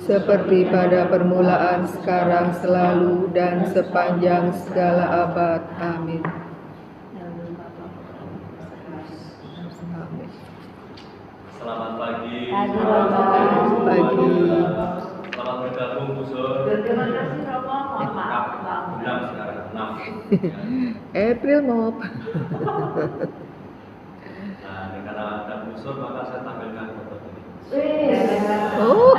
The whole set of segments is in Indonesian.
seperti pada permulaan, sekarang, selalu, dan sepanjang segala abad. Amin. Selamat pagi. Pagi. Selamat bergabung, Bu Sur. Terima kasih Romo. Mohon maaf. 6 sekarang, 6. April mau apa? Nah, karena ada Bu Sur, maka saya tampilkan foto ini. Oh.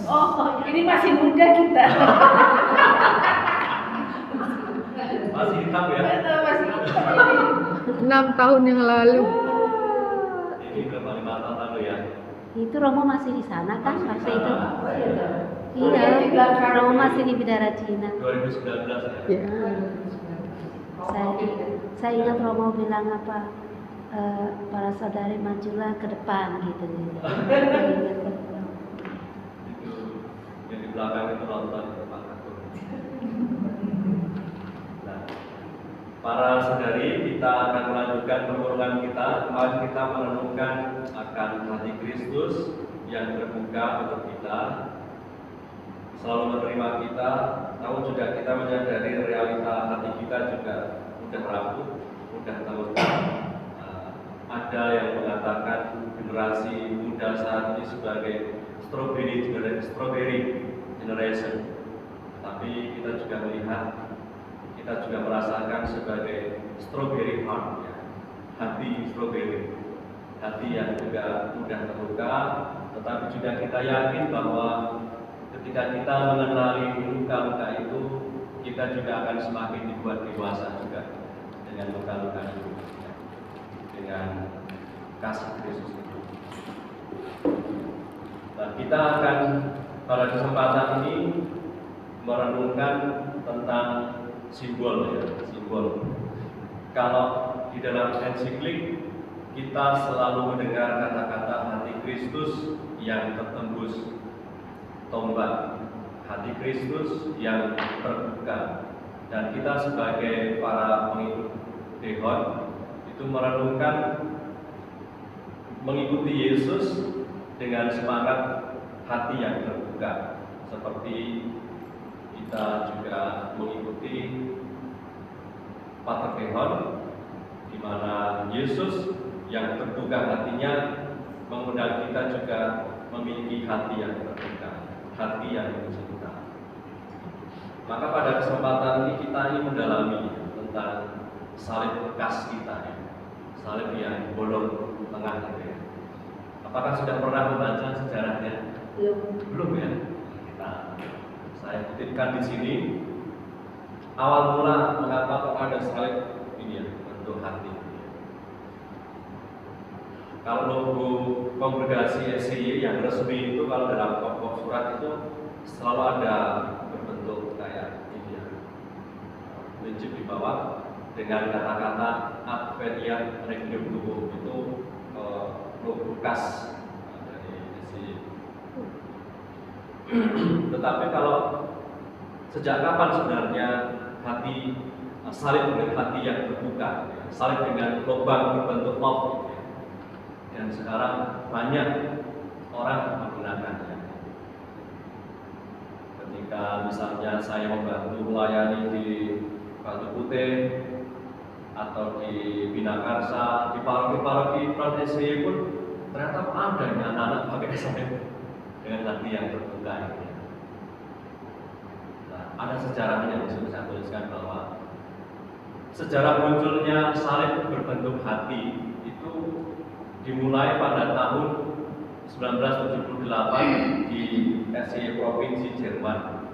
Oh, ini masih muda kita. Masih hitam ya? Masih muda. 6 tahun yang lalu. Ini berapa 5 tahun lalu ya? Itu Romo masih di sana kan waktu itu? Iya. Iya, Romo masih di Bidara Cina. 2019 ya? Ya. Saya ingat Romo bilang apa? Para saudari majulah ke depan gitu. Itu yang di belakang itu nonton di depan aku. Nah, para saudari, kita akan melanjutkan pergumulan kita. Kemarin kita merenungkan akan hati Kristus yang terbuka untuk kita, selalu menerima kita. Namun juga kita menyadari realita hati kita juga mudah rapuh, mudah terluka. Ada yang mengatakan generasi muda saat ini sebagai strawberry generation. Tapi kita juga melihat, kita juga merasakan sebagai strawberry heart, ya. Hati strawberry, hati yang juga mudah terluka. Tetapi juga kita yakin bahwa ketika kita mengenali luka-luka itu, kita juga akan semakin dibuat dewasa juga dengan luka-luka itu, ya. Dengan kasih Kristus itu. Nah, kita akan pada kesempatan ini merenungkan tentang simbol, ya, simbol. Kalau di dalam ensiklik kita selalu mendengar kata-kata hati Kristus yang tertembus tombak, hati Kristus yang terbuka. Dan kita sebagai para pengikut Dehon itu merenungkan mengikuti Yesus dengan semangat hati yang terbuka, seperti kita juga mengikuti Pater Dehon, di mana Yesus yang terbuka hatinya mengundang kita juga memiliki hati yang terbuka, hati yang mencinta. Maka pada kesempatan ini kita ingin mendalami tentang salib bekas kita, ya. Salib yang bolong tengah gitu ya. Apakah sudah pernah membaca sejarahnya? Belum ya. Saya kutipkan di sini. Awal mula mengapa kok ada salib ini ya, bentuk hati. Kalau logo kongregasi SCY yang resmi itu, kalau dalam pokok surat itu selalu ada berbentuk kayak ini ya, prinsip di bawah dengan kata-kata Adveniat Regnum Tuum, itu logo khas dari SCY. Tetapi kalau sejak kapan sebenarnya hati salib dengan hati yang terbuka, ya, salib dengan lubang berbentuk love, ya. Dan sekarang banyak orang menggunakannya. Ketika misalnya saya membantu melayani di Batu Putih atau di Binakarsa, di paroki-paroki Protesi pun ternyata ada anak-anak pakai salib dengan hati yang terbuka ini. Nah, ada sejarahnya yang sudah saya tuliskan bahwa sejarah munculnya salib berbentuk hati itu dimulai pada tahun 1978 di SCY Provinsi Jerman,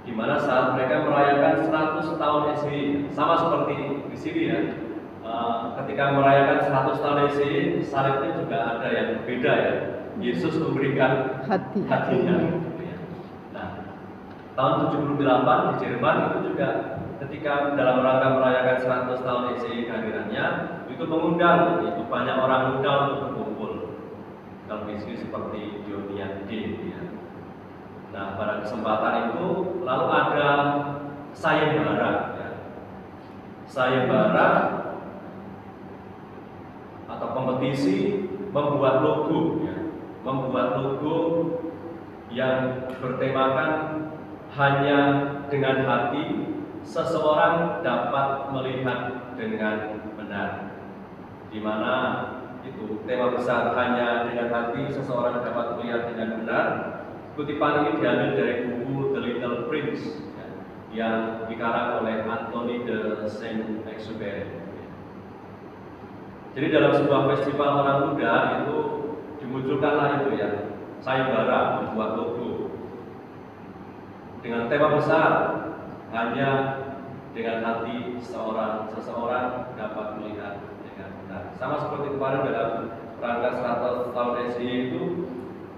di mana saat mereka merayakan 100 tahun SCY, sama seperti di sini ya. Ketika merayakan 100 tahun SCY, salibnya juga ada yang berbeda ya. Yesus memberikan hatinya. Nah, tahun 78 di Jerman itu juga ketika dalam rangka merayakan 100 tahun SCY kehadirannya, itu mengundang itu banyak orang muda untuk berkumpul dalam misi seperti Dionian D, ya. Nah, pada kesempatan itu lalu ada sayembara, ya. Sayembara atau kompetisi membuat logo, ya. membuat logo yang bertemakan hanya dengan hati seseorang dapat melihat dengan benar, di mana itu tema besar hanya dengan hati seseorang dapat melihat dengan benar. Kutipan ini diambil dari buku The Little Prince yang dikarang oleh Anthony de Saint-Exupéry. Jadi dalam sebuah festival orang muda itu dimunculkanlah itu ya, sayembara membuat logo dengan tema besar hanya dengan hati seseorang dapat melihat dengan benar. Sama seperti kemarin dalam rangka 100 tahun SDY itu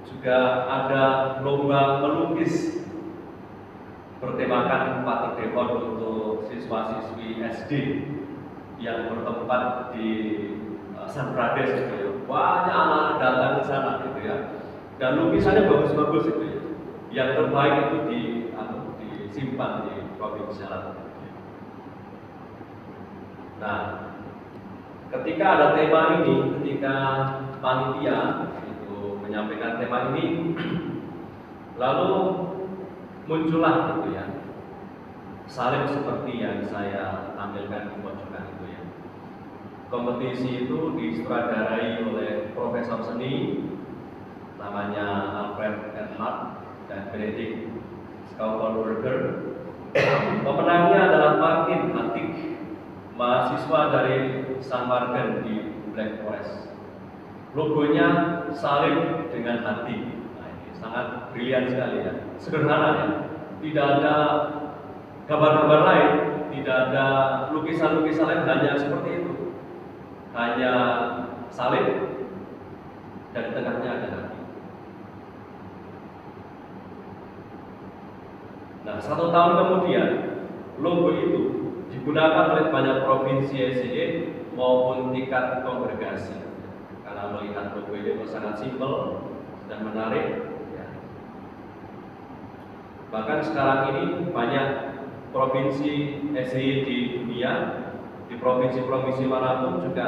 juga ada lomba melukis bertemakan Pater Deon untuk siswa-siswi SD yang bertempat di San Pradesh gitu ya. Banyak anak datang ke sana gitu ya. Dan lukisannya bagus-bagus itu ya. Yang terbaik itu disimpan di provinsi Jalan. Nah, ketika ada tema ini, ketika panitia itu menyampaikan tema ini, lalu muncullah gitu ya salib seperti yang saya tampilkan di pojokan itu ya. Kompetisi itu disutradarai oleh profesor seni namanya Alfred Earhart dan Benedict Schaufelberger. Pemenangnya adalah Martin Hattig, mahasiswa dari San Martin di Black Forest. Logonya salib dengan hati. Nah, ini sangat brilian sekali ya. Sederhana ya. Tidak ada gambar-gambar lain, tidak ada lukisan-lukisan lain, hanya seperti itu. Hanya salib dan di tengahnya ada hati. Nah, 1 tahun kemudian logo itu digunakan oleh banyak provinsi SDY maupun tingkat kongregasi. Karena melihat logo ini sangat simpel dan menarik. Ya. Bahkan sekarang ini banyak provinsi SDY di dunia, di provinsi-provinsi manapun juga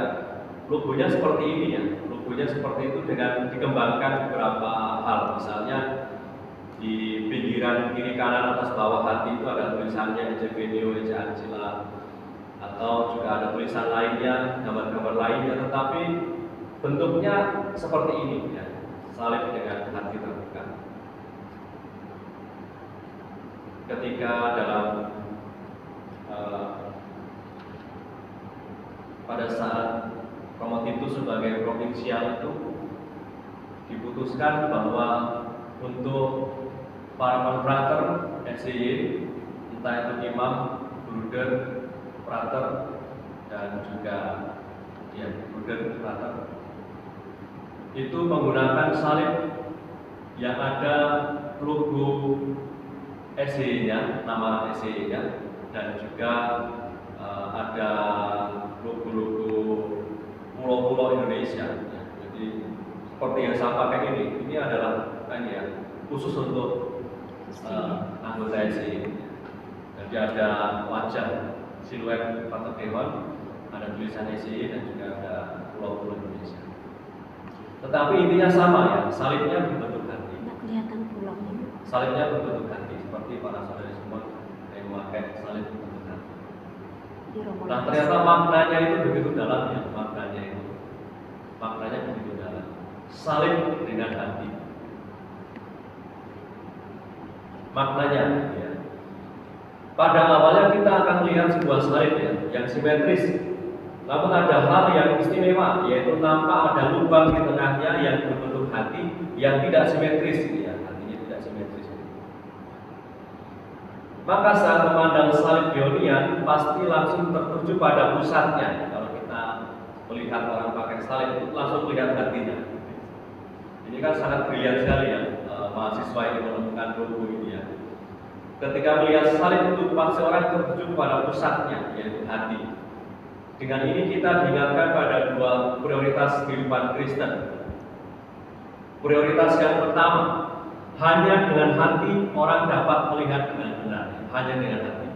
logonya seperti ini ya. Logonya seperti itu dengan dikembangkan beberapa hal. Misalnya di pinggiran kiri kanan atas bawah hati itu ada tulisannya Ecce Venio, Ecce Ancilla, atau juga ada tulisan lainnya, gambar-gambar lainnya, tetapi bentuknya seperti ini ya, salib dengan hati terbuka. Ketika dalam pada saat Promotitus sebagai provinsial itu diputuskan bahwa untuk para konfrater SDY, entah itu imam, bruder, frater, dan juga ya, bruder, frater, itu menggunakan salib yang ada logo SDY-nya, nama SDY-nya, dan juga ada logo-logo pulau-pulau Indonesia. Ya. Jadi seperti yang saya pakai ini adalah ya, khusus untuk anggota SDY. Jadi ada wajah siluet Pater Deon, ada tulisan SDY dan juga ada pulau-pulau Indonesia. Tetapi intinya sama ya, salibnya berbentuk hati. Tidak kelihatan pulaunya. Salibnya berbentuk hati, seperti para saudara semua yang memakai salib berbentuk hati. Nah, ternyata maknanya itu begitu dalam ya, maknanya begitu dalam. Salib dengan hati. Maknanya ya. Pada awalnya kita akan melihat sebuah salib ya, yang simetris. Namun ada hal yang istimewa, yaitu nampak ada lubang di tengahnya yang berbentuk hati yang tidak simetris ya, hatinya tidak simetris. Maka saat memandang salib Deonian pasti langsung tertuju pada pusatnya. Kalau kita melihat orang pakai salib langsung melihat hatinya. Ini kan sangat brilian sekali ya, mahasiswa yang menemukan logo ini ya. Ketika melihat salib itu pasti orang tertuju pada pusatnya, yaitu hati. Dengan ini kita diingatkan pada dua prioritas kehidupan Kristen. Prioritas yang pertama, hanya dengan hati orang dapat melihat dengan benar. Hanya dengan hati.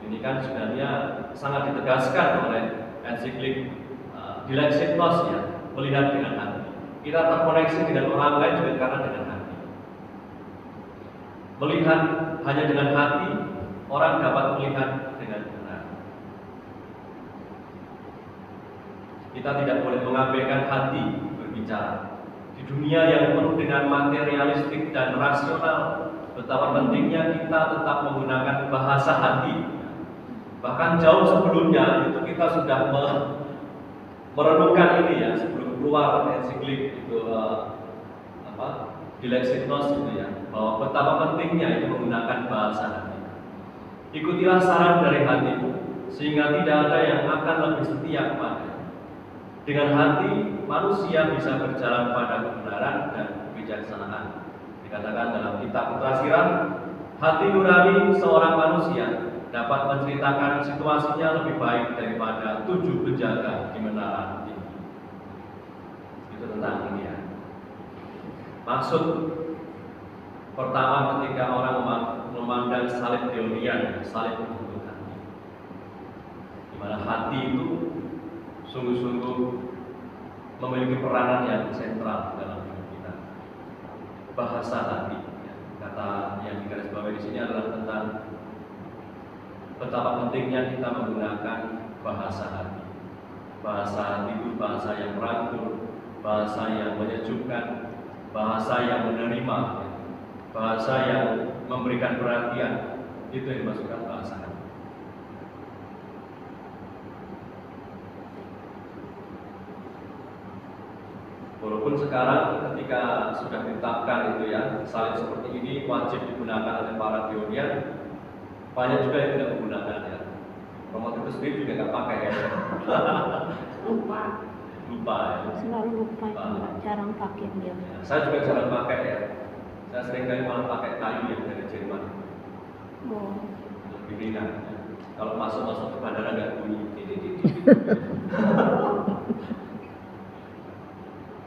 Ini kan sebenarnya sangat ditegaskan oleh ensiklik Dilexios ya, melihat dengan hati. Kita terkoneksi dengan orang lain juga karena dengan hati. Melihat hanya dengan hati, orang dapat melihat dengan benar. Kita tidak boleh mengabaikan hati berbicara. Di dunia yang penuh dengan materialistik dan rasional, betapa pentingnya kita tetap menggunakan bahasa hati. Bahkan jauh sebelumnya itu kita sudah merenungkan ini ya, sebelum keluar ensiklik itu Dilexit Nos itu ya, bahwa betapa pentingnya itu menggunakan bahasa hati. Ikutilah saran dari hatimu, sehingga tidak ada yang akan lebih setia kepada. Dengan hati, manusia bisa berjalan pada kebenaran dan kebijaksanaan. Dikatakan dalam kitab Putra Sirah, hati nurani seorang manusia dapat menceritakan situasinya lebih baik daripada 7 penjaga di menara tinggi. Itu tentang ini ya. Maksud pertama ketika orang memandang salib Dionian, salib untuk hati, di mana hati itu sungguh-sungguh memiliki peranan yang sentral dalam hidup kita. Bahasa hati, ya. Kata yang digarisbawahi di sini adalah tentang betapa pentingnya kita menggunakan bahasa hati. Bahasa hati itu bahasa yang merangkul, bahasa yang menyejukkan, bahasa yang menerima, bahasa yang memberikan perhatian. Itu yang dimaksudkan bahasa hati. Walaupun sekarang ketika sudah ditetapkan itu ya, salib seperti ini wajib digunakan oleh para Dionian, banyak juga yang tidak menggunakan ya. Romo itu sendiri juga nggak pakai ya. Lupa ya. Selalu lupa, jarang pakai dia. Ya, saya juga jarang pakai ya. Saya sering kali malah pakai kayu yang dari Jerman. Oh. Lebih ringan. Ya. Kalau masuk ke bandara nggak bunyi.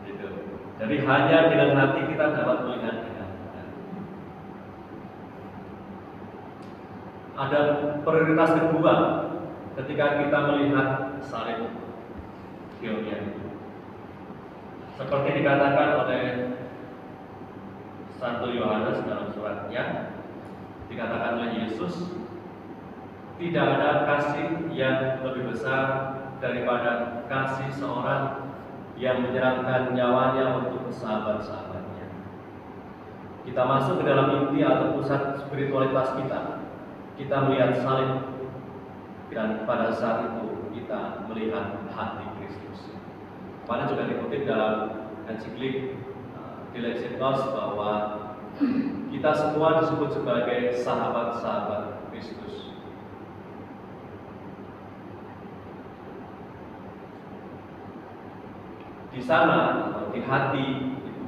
Gitu. Jadi hanya dengan hati kita dapat melihat. Ada prioritas kedua ketika kita melihat salib Dionian. Seperti dikatakan oleh Santo Yohanes dalam suratnya, dikatakan oleh Yesus, tidak ada kasih yang lebih besar daripada kasih seorang yang menyerahkan nyawanya untuk sahabat-sahabatnya. Kita masuk ke dalam inti atau pusat spiritualitas kita. Kita melihat salib, dan pada saat itu kita melihat hati Kristus. Pada juga dikutip dalam ensiklik Dilexit Nos bahwa kita semua disebut sebagai sahabat-sahabat Kristus. Di sana atau di hati itu,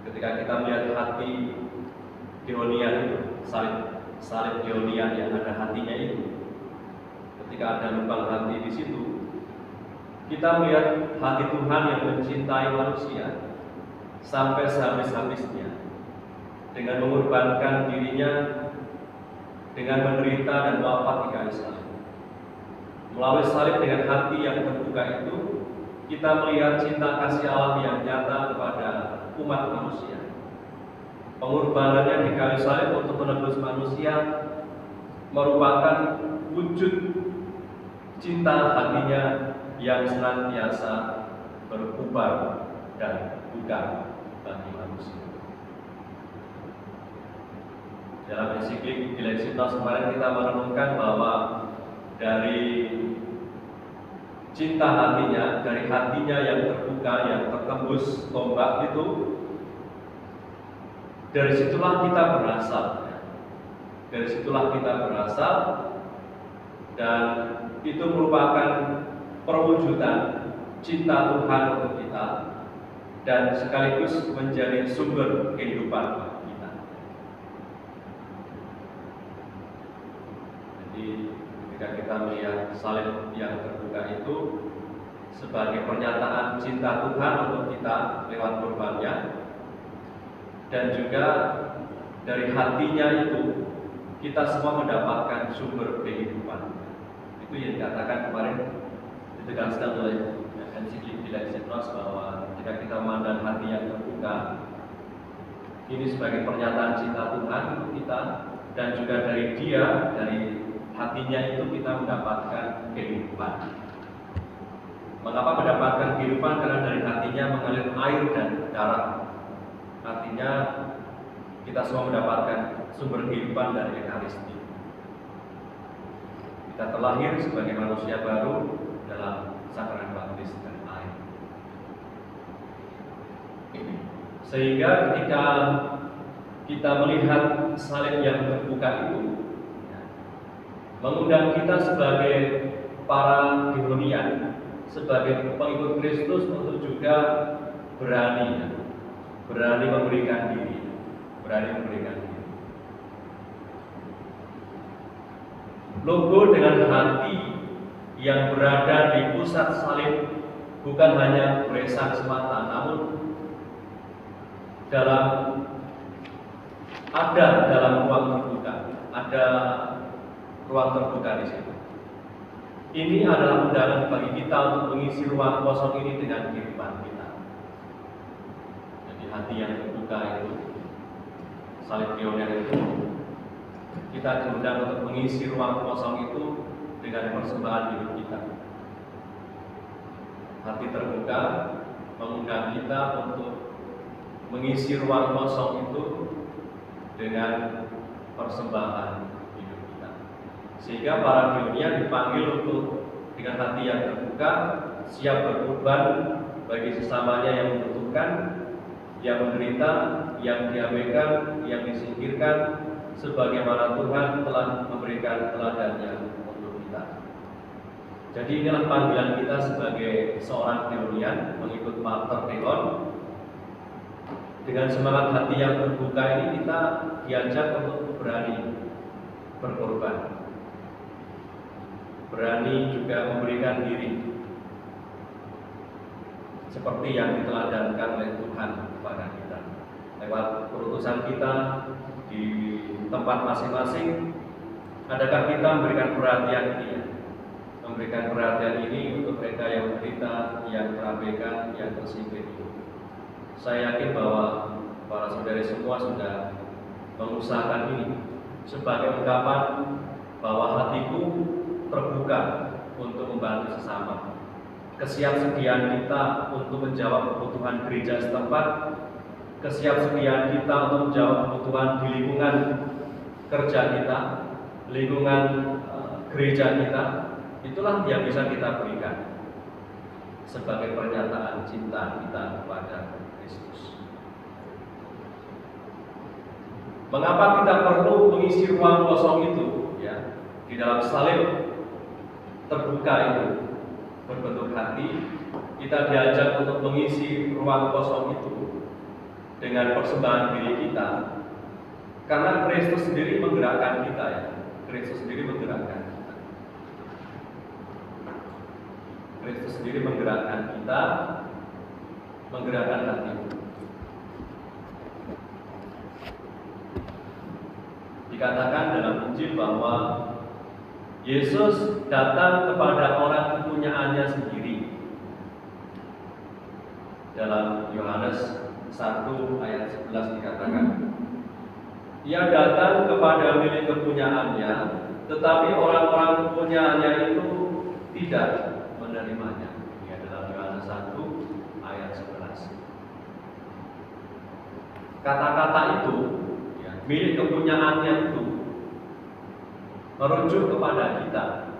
ketika kita melihat hati Dionian itu, salib Dionian yang ada hatinya itu, ketika ada lubang hati di situ, kita melihat hati Tuhan yang mencintai manusia sampai sehabis-habisnya, dengan mengorbankan dirinya, dengan menderita dan wafat di kayu salib. Melalui salib dengan hati yang terbuka itu, kita melihat cinta kasih Allah yang nyata kepada umat manusia. Pengorbanannya di kayu salib untuk menebus manusia merupakan wujud cinta hatinya yang senantiasa berubah dan buka bagi manusia. Dalam ensiklik Dilexit Nos kemarin kita merenungkan bahwa dari cinta hatinya, dari hatinya yang terbuka, yang tertembus tombak itu, dari situlah kita berasal. Dari situlah kita berasal, dan itu merupakan perwujudan cinta Tuhan untuk kita, dan sekaligus menjadi sumber kehidupan kita. Jadi ketika kita melihat salib yang terbuka itu sebagai pernyataan cinta Tuhan untuk kita lewat korbannya, dan juga dari hatinya itu kita semua mendapatkan sumber kehidupan. Itu yang dikatakan kemarin ditegaskan oleh ensiklik Dilexit Nos bahwa ketika kita memandang hati yang terbuka, ini sebagai pernyataan cinta Tuhan untuk kita, dan juga dari Dia, dari hatinya itu kita mendapatkan kehidupan. Mengapa mendapatkan kehidupan? Karena dari hatinya mengalir air dan darah. Artinya kita semua mendapatkan sumber kehidupan dari Ekaristi. Kita terlahir sebagai manusia baru dalam sakramen baptis dan air. Sehingga ketika kita melihat salib yang terbuka itu, mengundang kita sebagai para Gehonian, sebagai pengikut Kristus untuk juga berani memberikan diri, Logo dengan hati yang berada di pusat salib bukan hanya beresan semata, namun dalam ruang terbuka, ada ruang terbuka di situ. Ini adalah undangan bagi kita untuk mengisi ruang kosong ini dengan kehidupan kita. Jadi hati yang terbuka itu, salib pioner itu, kita diundang untuk mengisi ruang kosong itu dengan persembahan hidup kita. Hati terbuka mengundang kita untuk mengisi ruang kosong itu dengan persembahan hidup kita. Sehingga para Gehonian dipanggil untuk dengan hati yang terbuka, siap berkorban bagi sesamanya yang membutuhkan, yang menderita, yang diabaikan, yang disingkirkan, sebagaimana Tuhan telah memberikan teladannya untuk kita. Jadi inilah panggilan kita sebagai seorang Gehonian, mengikut Pater Theon. Dengan semangat hati yang terbuka ini kita diajak untuk berani berkorban, berani juga memberikan diri, seperti yang diteladankan oleh Tuhan kepada kita lewat perutusan kita di tempat masing-masing. Adakah kita memberikan perhatian ini, memberikan perhatian ini untuk mereka yang menderita, yang terabaikan, yang tersingkir? Saya yakin bahwa para saudara semua sudah mengusahakan ini sebagai ungkapan bahwa hatiku terbuka untuk membantu sesama. Kesiapsediaan kita untuk menjawab kebutuhan gereja setempat, kesiapsediaan kita untuk menjawab kebutuhan di lingkungan kerja kita, lingkungan gereja kita, itulah yang bisa kita berikan sebagai pernyataan cinta kita kepada Kristus. Mengapa kita perlu mengisi ruang kosong itu? Ya, di dalam salib terbuka itu berbentuk hati, kita diajak untuk mengisi ruang kosong itu dengan persembahan diri kita, karena Kristus sendiri menggerakkan kita, ya. Kristus sendiri menggerakkan kita. Kristus sendiri menggerakkan kita, menggerakkan hati. Dikatakan dalam Injil bahwa Yesus datang kepada orang kepunyaannya sendiri. Dalam Yohanes 1 ayat 11 dikatakan, Ia datang kepada milik kepunyaannya, tetapi orang-orang kepunyaannya itu tidak menerimanya. Ya, dalam Yohanes 1 ayat 11. Kata-kata itu, ya, milik kepunyaannya itu merujuk kepada kita.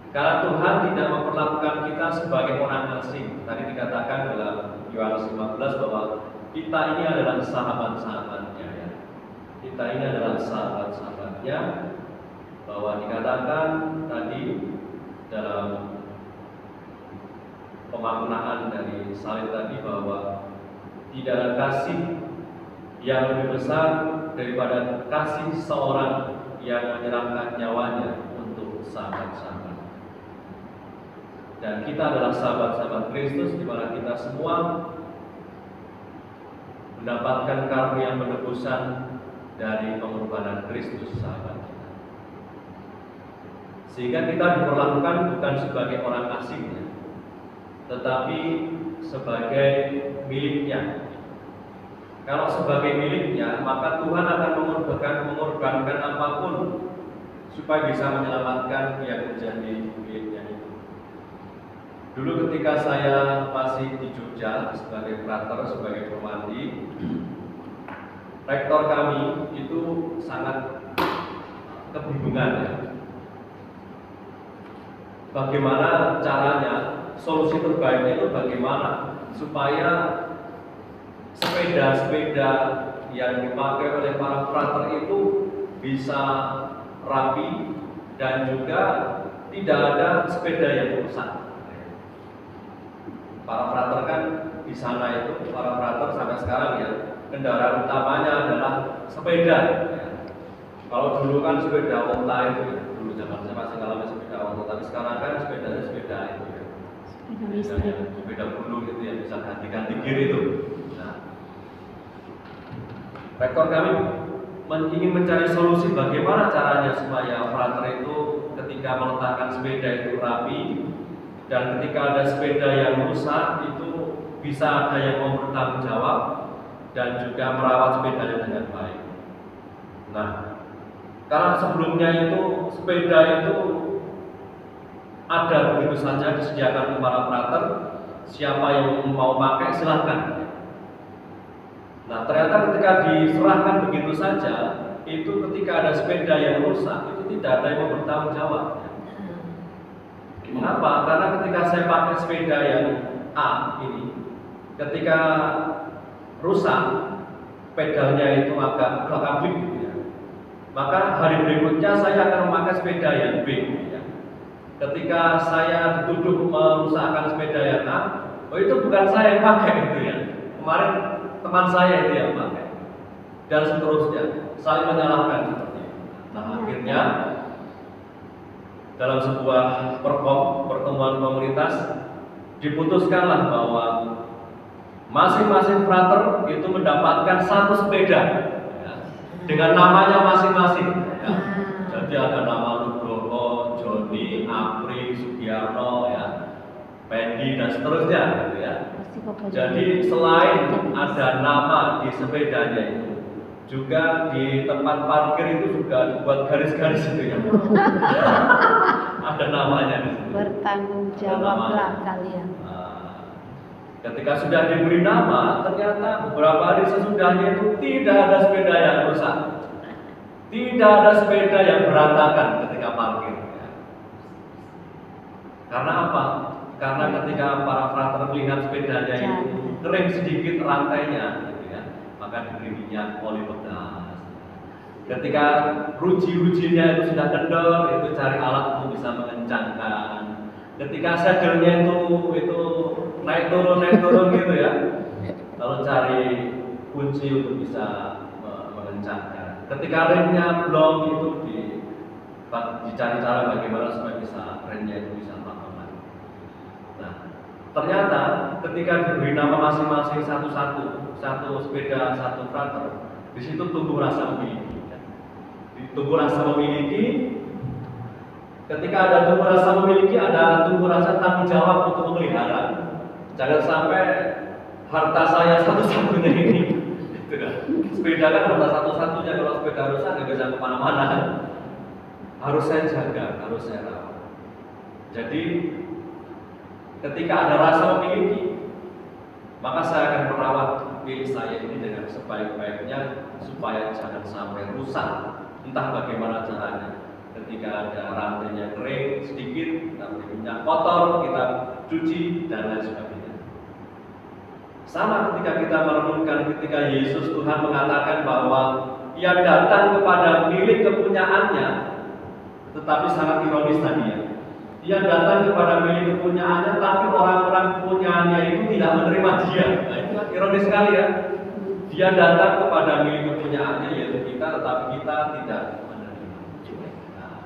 Karena Tuhan tidak memperlakukan kita sebagai orang asing. Tadi dikatakan dalam Yohanes 15 bahwa kita ini adalah sahabat-sahabatnya, ya. Kita ini adalah sahabat-sahabatnya, bahwa dikatakan tadi dalam pemaknaan dari salib tadi bahwa tidak ada kasih yang lebih besar daripada kasih seorang yang menyerahkan nyawanya untuk sahabat-sahabat. Dan kita adalah sahabat-sahabat Kristus, di mana kita semua mendapatkan karunia penebusan dari pengorbanan Kristus sahabat kita. Sehingga kita diperlakukan bukan sebagai orang asing, tetapi sebagai miliknya. Kalau sebagai miliknya, maka Tuhan akan mengorbankan apapun supaya bisa menyelamatkan yang menjadi miliknya itu. Dulu ketika saya masih di Jogja sebagai frater, sebagai pemandi, rektor kami itu sangat kebingungan ya. Bagaimana caranya, solusi terbaiknya itu bagaimana supaya sepeda-sepeda yang dipakai oleh para frater itu bisa rapi dan juga tidak ada sepeda yang rusak. Para frater kan di sana itu, para frater sampai sekarang ya, kendaraan utamanya adalah sepeda. Kalau dulu kan sepeda onta itu ya, dulu zaman saya masih ngalamin sepeda onta, tapi sekarang kan sepeda itu ya. Sepeda bulu itu yang bisa ganti-ganti gear itu. Nah, rektor kami ingin mencari solusi bagaimana caranya supaya frater itu ketika meletakkan sepeda itu rapi, dan ketika ada sepeda yang rusak itu bisa ada yang mau bertanggung jawab dan juga merawat sepedanya dengan baik. Nah, karena sebelumnya itu sepeda itu ada begitu saja disediakan untuk para frater, siapa yang mau pakai silahkan. Nah, ternyata ketika diserahkan begitu saja, itu ketika ada sepeda yang rusak itu tidak ada yang mau bertanggung jawab. Mengapa? Karena ketika saya pakai sepeda yang A ini, ketika rusak, pedalnya itu agak kablik gitu ya. Maka hari berikutnya saya akan memakai sepeda yang B. Ya. Ketika saya dituduh merusakkan sepeda yang A, oh itu bukan saya yang pakai itu ya. Kemarin teman saya itu yang pakai. Dan seterusnya, saling menyalahkan seperti itu. Nah, akhirnya dalam sebuah pertemuan komunitas diputuskanlah bahwa masing-masing frater itu mendapatkan satu sepeda ya, dengan namanya masing-masing ya. Jadi ada nama Nugroho, Joni, Apri, Sugiyarno ya, Pendi dan seterusnya gitu ya. Jadi selain ada nama di sepedanya itu, juga di tempat parkir itu juga dibuat garis-garis itu ya. Ada namanya di situ. Bertanggung jawablah kalian. Nah, ketika sudah diberi nama, ternyata beberapa hari sesudahnya itu tidak ada sepeda yang rusak, tidak ada sepeda yang berantakan ketika parkir. Karena apa? Karena ketika para frater melihat sepedanya itu kering sedikit rantainya, gitu ya, maka diberi minyak oli bekas. Ketika ruji-rujinya itu sudah kendor, itu cari alat untuk bisa mengencangkan. Ketika sadelnya itu naik turun gitu ya. Lalu cari kunci untuk bisa mengencangkan. Ketika remnya blong itu dicari cara bagaimana supaya bisa remnya itu bisa aman. Nah, ternyata ketika diberi nama masing-masing satu sepeda, satu frater, di situ tumbuh rasa memiliki. Tumbuh rasa memiliki. Ketika ada tumbuh rasa memiliki, ada tumbuh rasa tanggung jawab untuk memelihara. Jangan sampai harta saya satu-satunya ini. Sepeda kan harta satu-satunya, kalau sepeda rusak nggak bisa kemana-mana. Harus saya jaga, harus saya rawat. Jadi ketika ada rasa memiliki, maka saya akan merawat milik saya ini dengan sebaik-baiknya supaya jangan sampai rusak. Entah bagaimana caranya. Ketika ada rantainya kering sedikit, kita beri minyak kotor, kita cuci dan lain sebagainya. Sama ketika kita merenungkan ketika Yesus Tuhan mengatakan bahwa Ia datang kepada milik kepunyaannya, tetapi sangat ironis tadi ya. Ia datang kepada milik kepunyaannya, tapi orang-orang kepunyaannya itu tidak menerima Dia. Nah, itu ironis sekali ya. Dia datang kepada milik kepunyaannya yaitu kita, tetapi kita tidak menerima. Nah,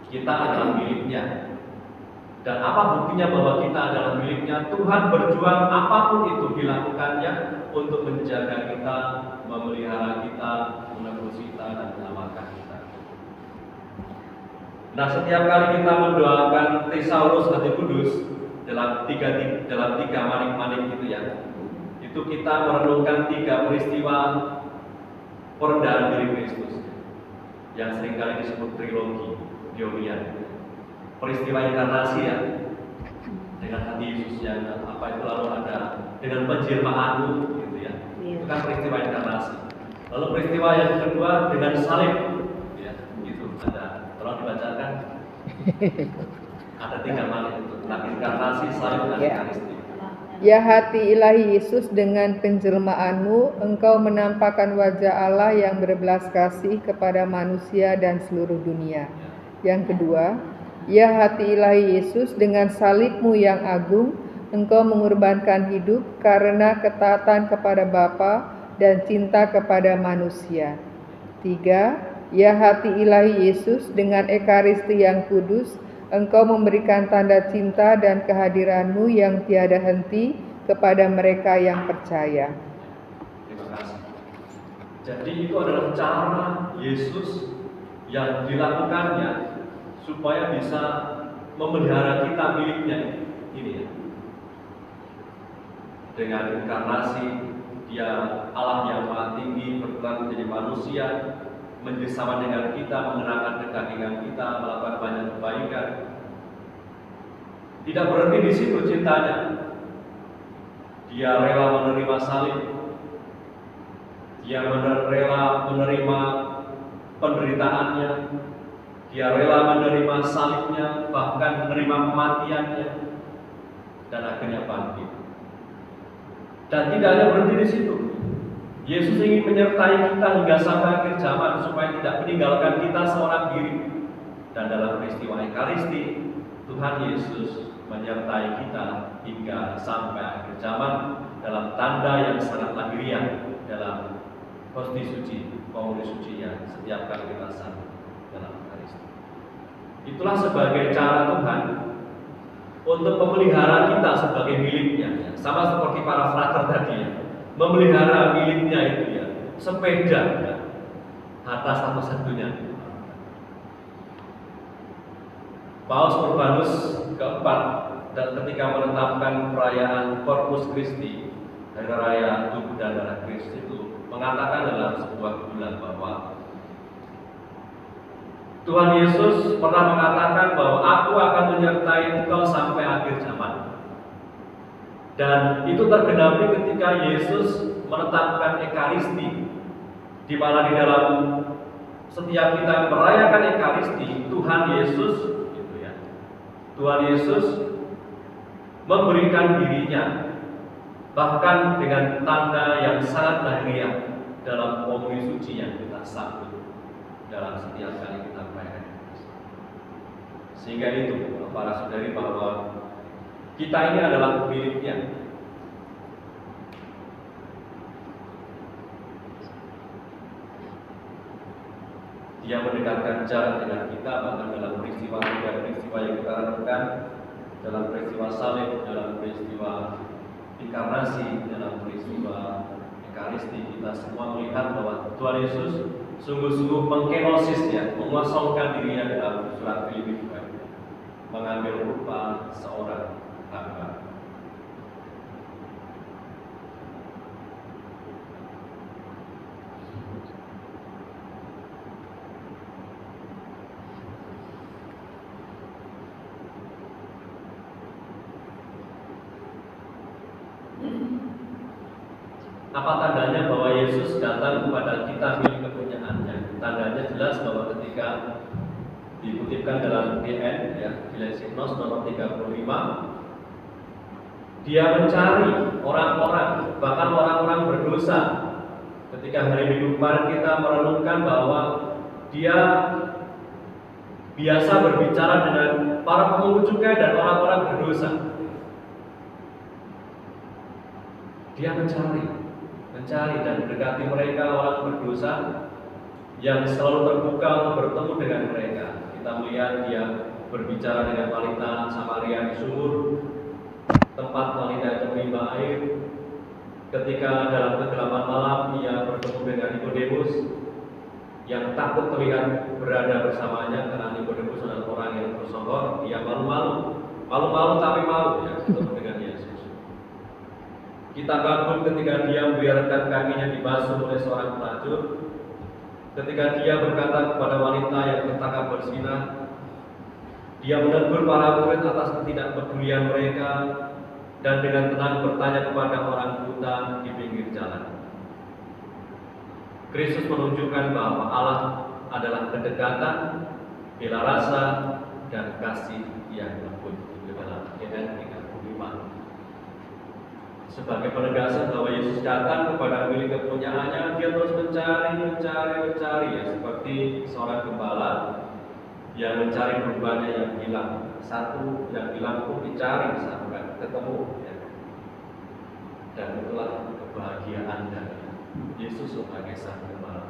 kita adalah miliknya. Dan apa buktinya bahwa kita adalah miliknya? Tuhan berjuang apapun itu dilakukannya untuk menjaga kita, memelihara kita, menebus kita dan menyelamatkan kita. Nah, setiap kali kita mendoakan Thesaurus Hati Kudus, dalam tiga manik-manik gitu ya. Itu kita merenungkan tiga peristiwa perendahan diri Kristus yang seringkali disebut trilogi Diomian. Peristiwa inkarnasi ya, dengan hati Yesus yang apa itu, lalu ada dengan penjelmaanmu gitu ya. Itu kan peristiwa inkarnasi. Lalu peristiwa yang kedua dengan salib ya, gitu. Ada, tolong dibacakan. Ada tiga manik itu tentang inkarnasi, salib dan ekaristi. Ya hati ilahi Yesus, dengan penjelmaanmu engkau menampakkan wajah Allah yang berbelas kasih kepada manusia dan seluruh dunia. Yang kedua, ya hati ilahi Yesus, dengan salibmu yang agung engkau mengorbankan hidup karena ketaatan kepada Bapa dan cinta kepada manusia. Tiga, ya hati ilahi Yesus, dengan ekaristi yang kudus engkau memberikan tanda cinta dan kehadiranmu yang tiada henti kepada mereka yang percaya. Terima kasih. Jadi itu adalah cara Yesus yang dilakukannya supaya bisa memelihara kita miliknya ini ya. Dengan inkarnasi, dia Allah yang maha tinggi berperan menjadi manusia, bersama dengan kita, mengenakan kedagingan kita, melakukan banyak kebaikan. Tidak berhenti di situ cintanya. Dia rela menerima salib. Dia rela menerima penderitaannya. Dia rela menerima salibnya, bahkan menerima kematiannya, dan akhirnya bangkit. Dan tidak hanya berhenti di situ. Yesus ingin menyertai kita hingga sampai akhir zaman supaya tidak meninggalkan kita seorang diri. Dan dalam peristiwa Ekaristi, Tuhan Yesus menyertai kita hingga sampai akhir zaman dalam tanda yang sangat lahiriah dalam hosti suci, komunitas suci yang setiap kali kita sambut dalam Ekaristi. Itulah sebagai cara Tuhan untuk memelihara kita sebagai miliknya, sama seperti para frater tadi ya. Memelihara miliknya itu ya, sepeda ya, harta satu-satunya. Paus Urbanus keempat dan ketika menetapkan perayaan Corpus Christi, hari raya tubuh dan darah Kristus itu, mengatakan dalam sebuah bulan bahwa Tuhan Yesus pernah mengatakan bahwa aku akan menyertai engkau sampai akhir zaman. Dan itu tergenapi ketika Yesus menetapkan Ekaristi, di mana di dalam setiap kita merayakan Ekaristi, Tuhan Yesus, gitu ya, Tuhan Yesus memberikan dirinya, bahkan dengan tanda yang sangat lahiriah dalam komunitas suci yang kita sambut dalam setiap kali kita merayakan Ekaristi. Sehingga itu, para saudari, bahwa kita ini adalah miliknya. Dia mendekatkan jarak dengan kita, bahkan dalam peristiwa-peristiwa yang kita renungkan, dalam peristiwa salib, dalam peristiwa inkarnasi, dalam peristiwa Ekaristi, kita semua melihat bahwa Tuhan Yesus sungguh-sungguh mengkenosis ya, mengosongkan dirinya dalam surat Filipi, mengambil rupa seorang hamba. Apa tandanya bahwa Yesus datang kepada kita milik kepunyaannya? Tandanya jelas bahwa ketika dikutipkan dalam GN ya, Gilles Signos nomor 35, dia mencari orang-orang, bahkan orang-orang berdosa. Ketika hari Minggu kemarin kita merenungkan bahwa dia biasa berbicara dengan para pemungut cukai dan orang-orang berdosa. Dia mencari dan mendekati mereka, orang berdosa yang selalu terbuka untuk bertemu dengan mereka. Kita melihat dia berbicara dengan wanita Samaria di sumur, tempat wanita itu menimba air. Ketika dalam kegelapan malam ia bertemu dengan Nikodemus yang takut terlihat berada bersamanya karena Nikodemus adalah orang yang bersombong. Dia malu-malu malu-malu tapi mau ya bertemu dengan Yesus. Kita kagum ketika dia membiarkan kakinya dibasuh oleh seorang pelacur, ketika dia berkata kepada wanita yang tertangkap berzina. Dia menegur para murid atas ketidakpedulian mereka dan dengan tenang bertanya kepada orang buta di pinggir jalan. Kristus menunjukkan bahwa Allah adalah kedekatan, bela rasa, dan kasih yang lembut di dalam Yohanes 3:5. Sebagai penegasan bahwa Yesus datang kepada milik kepunyaannya, dia terus mencari ya, seperti seorang gembala yang mencari domba yang hilang. Satu yang hilang pun dicari sampai ketemu ya. Dan itulah kebahagiaan dari Yesus sebagai sang gembala.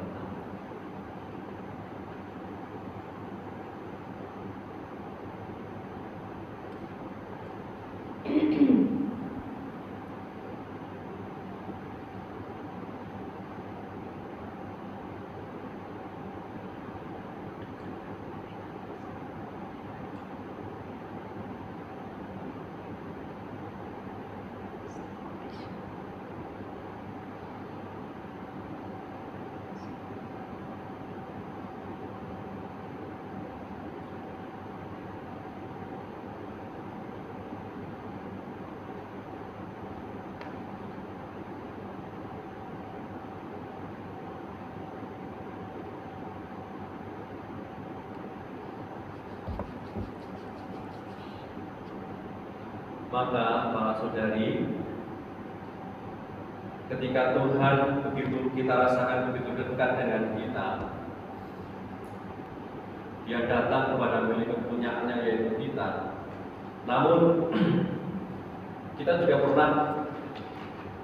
Maka para saudari, ketika Tuhan begitu kita rasakan begitu dekat dengan kita, Dia datang kepada milik kepunyaannya yaitu kita. Namun kita juga pernah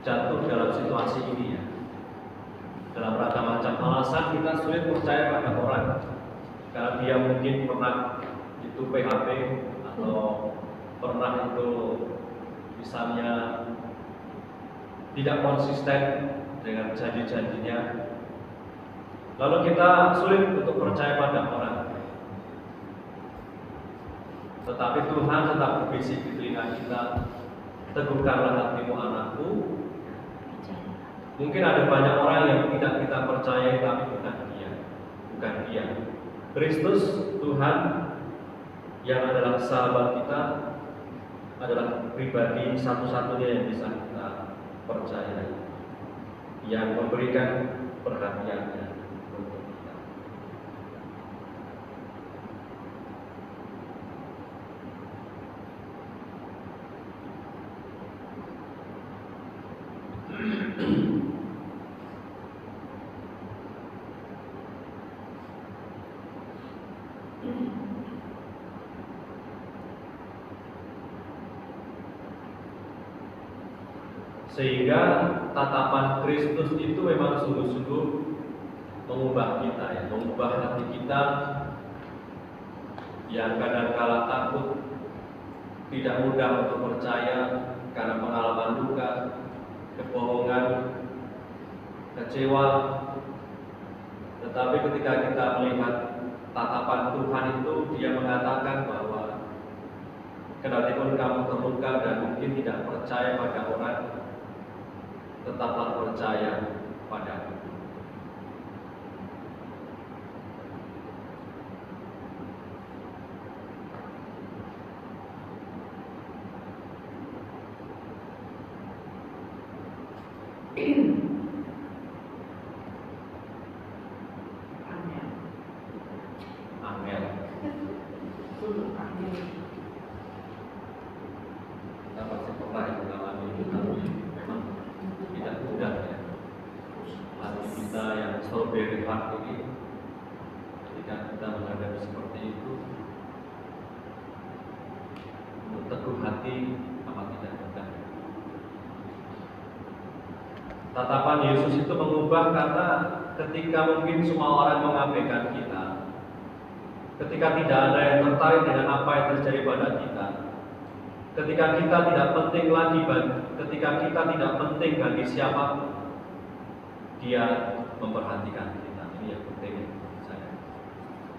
jatuh dalam situasi ini ya. Dalam ragam macam alasan kita sulit percaya pada orang karena dia mungkin pernah itu PHP atau pernah itu misalnya tidak konsisten dengan janji-janjinya, lalu kita sulit untuk percaya pada orang. Tetapi Tuhan tetap berbisik di telinga kita, teguhkanlah hatimu anakku. Mungkin ada banyak orang yang tidak kita percayai, tapi bukan dia. Kristus Tuhan yang adalah sahabat kita adalah pribadi satu-satunya yang bisa kita percaya, yang memberikan perhatiannya untuk kita. Sehingga tatapan Kristus itu memang sungguh-sungguh mengubah kita ya, mengubah hati kita yang kadang-kala takut, tidak mudah untuk percaya karena pengalaman duka, kebohongan, kecewa. Tetapi ketika kita melihat tatapan Tuhan itu, Dia mengatakan bahwa kendatipun kamu terluka dan mungkin tidak percaya pada orang, tetaplah percaya padaku. Amin. Kita pasti pernah mengalami itu, memang tidak mudah ya. Hati kita yang strawberry heart ini, ketika kita menghadapi seperti itu, untuk teguh hati amat tidak mudah. Tatapan Yesus itu mengubah karena ketika mungkin semua orang mengabaikan kita, ketika tidak ada yang tertarik dengan apa yang terjadi pada kita, ketika kita tidak penting lagi, ketika kita tidak penting bagi siapa, Dia memperhatikan kita. Ini yang penting saya,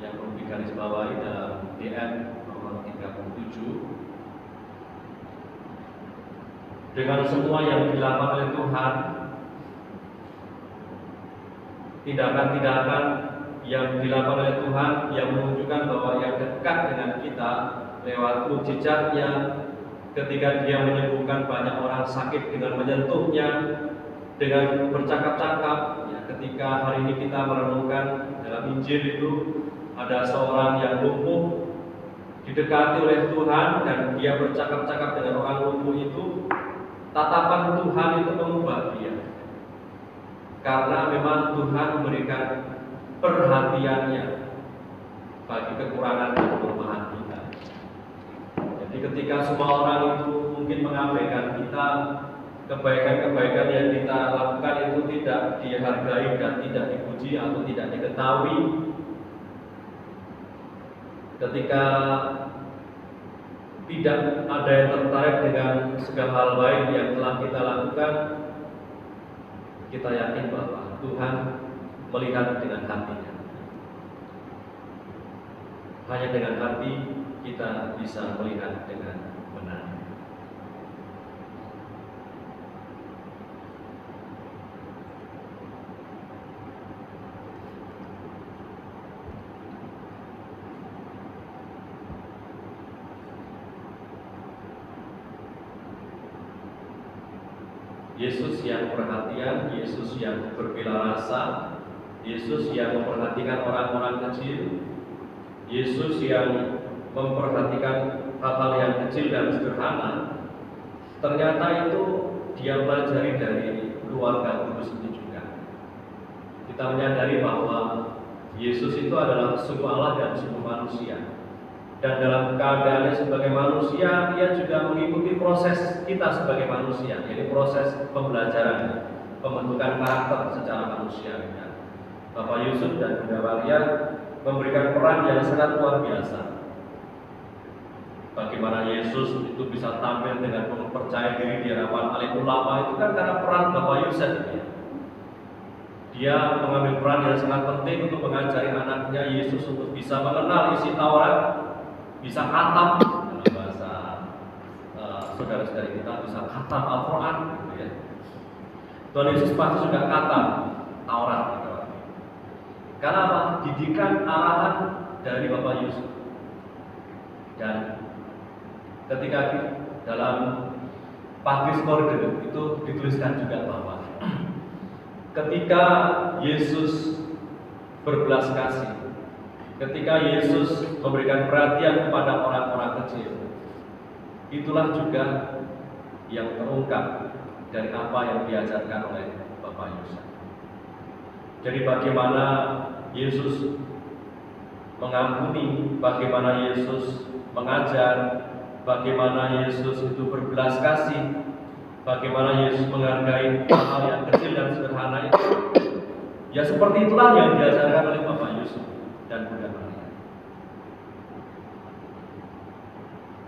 yang perlu digarisbawahi dalam DM nomor 37. dengan semua yang dilakukan oleh Tuhan, tindakan-tindakan yang dilakukan oleh Tuhan yang menunjukkan bahwa yang dekat dengan kita lewat mukjizatnya, ketika Dia menyembuhkan banyak orang sakit dengan menyentuhnya, dengan bercakap-cakap. Ya, ketika hari ini kita merenungkan dalam Injil itu ada seorang yang lumpuh didekati oleh Tuhan dan dia bercakap-cakap dengan orang lumpuh itu, tatapan Tuhan itu mengubah dia. Karena memang Tuhan memberikan perhatiannya bagi kekurangan dan kelemahan kita. Jadi ketika semua orang itu mungkin mengabaikan kita, kebaikan-kebaikan yang kita lakukan itu tidak dihargai dan tidak dipuji atau tidak diketahui, ketika tidak ada yang tertarik dengan segala hal baik yang telah kita lakukan, kita yakin bahwa Tuhan melihat dengan hatinya. Hanya dengan hati kita bisa melihat dengan benar. Yesus yang perhatian, Yesus yang berbelarasa, Yesus yang memperhatikan orang-orang kecil, Yesus yang memperhatikan hal-hal yang kecil dan sederhana. Ternyata itu Dia pelajari dari keluarga kudus itu juga. Kita menyadari bahwa Yesus itu adalah sungguh Allah dan sungguh manusia. Dan dalam keadaannya sebagai manusia, Dia juga mengikuti proses kita sebagai manusia, yaitu proses pembelajaran, pembentukan karakter secara manusia. Bapak Yusuf dan Bunda Maria memberikan peran yang sangat luar biasa. Bagaimana Yesus itu bisa tampil dengan penuh percaya diri di hadapan alim ulama, itu kan karena peran Bapak Yusuf. Dia mengambil peran yang sangat penting untuk mengajari anaknya Yesus untuk bisa mengenal isi Taurat, bisa khatam, dalam bahasa saudara-saudari kita bisa khatam Al-Quran, gitu ya. Tuhan Yesus pasti juga khatam Taurat, gitu. Karena apa? Didikan arahan dari Bapak Yusuf. Dan ketika dalam Patris Korde itu dituliskan juga bahwa ketika Yesus berbelas kasih, ketika Yesus memberikan perhatian kepada orang-orang kecil, itulah juga yang terungkap dari apa yang diajarkan oleh Bapak Yusuf. Jadi bagaimana Yesus mengampuni, bagaimana Yesus mengajar, bagaimana Yesus itu berbelas kasih, bagaimana Yesus menghargai hal yang kecil dan sederhana itu, ya seperti itulah yang diajarkan oleh Bapak Yusuf dan Bunda Maria.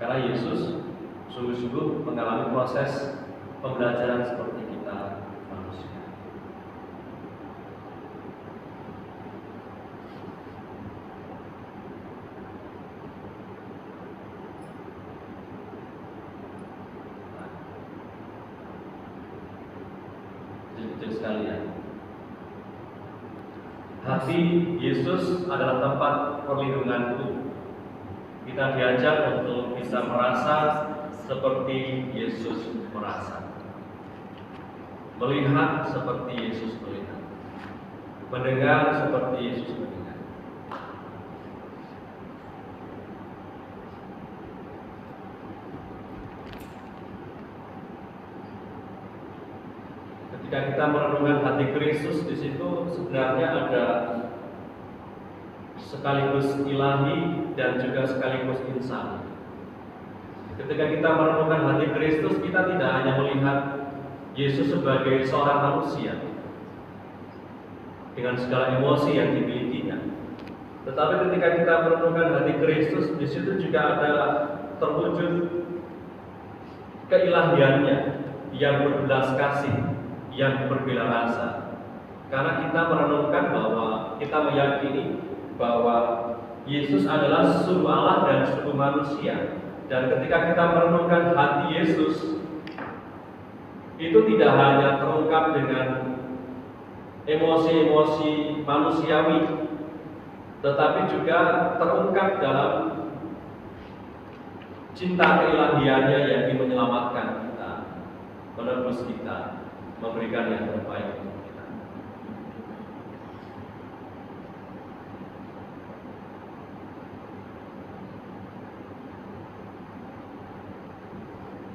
Karena Yesus sungguh-sungguh mengalami proses pembelajaran seperti kita manusia. Kecil sekali ya. Hati Yesus adalah tempat perlindunganku. Kita diajak untuk bisa merasa seperti Yesus merasa, melihat seperti Yesus melihat, mendengar seperti Yesus mendengar. Ketika kita merenungkan hati Kristus, di situ sebenarnya ada sekaligus ilahi dan juga sekaligus insani. Ketika kita merenungkan hati Kristus, kita tidak hanya melihat Yesus sebagai seorang manusia dengan segala emosi yang dimilikinya, tetapi ketika kita merenungkan hati Kristus, di situ juga ada terwujud keilahiannya yang berbelas kasih, yang berbelarasa. Karena kita merenungkan bahwa kita meyakini bahwa Yesus adalah sungguh Allah dan sungguh manusia. Dan ketika kita merenungkan hati Yesus, itu tidak hanya terungkap dengan emosi-emosi manusiawi, tetapi juga terungkap dalam cinta keilahiannya yang ingin menyelamatkan kita, menebus kita, memberikan yang terbaik untuk kita.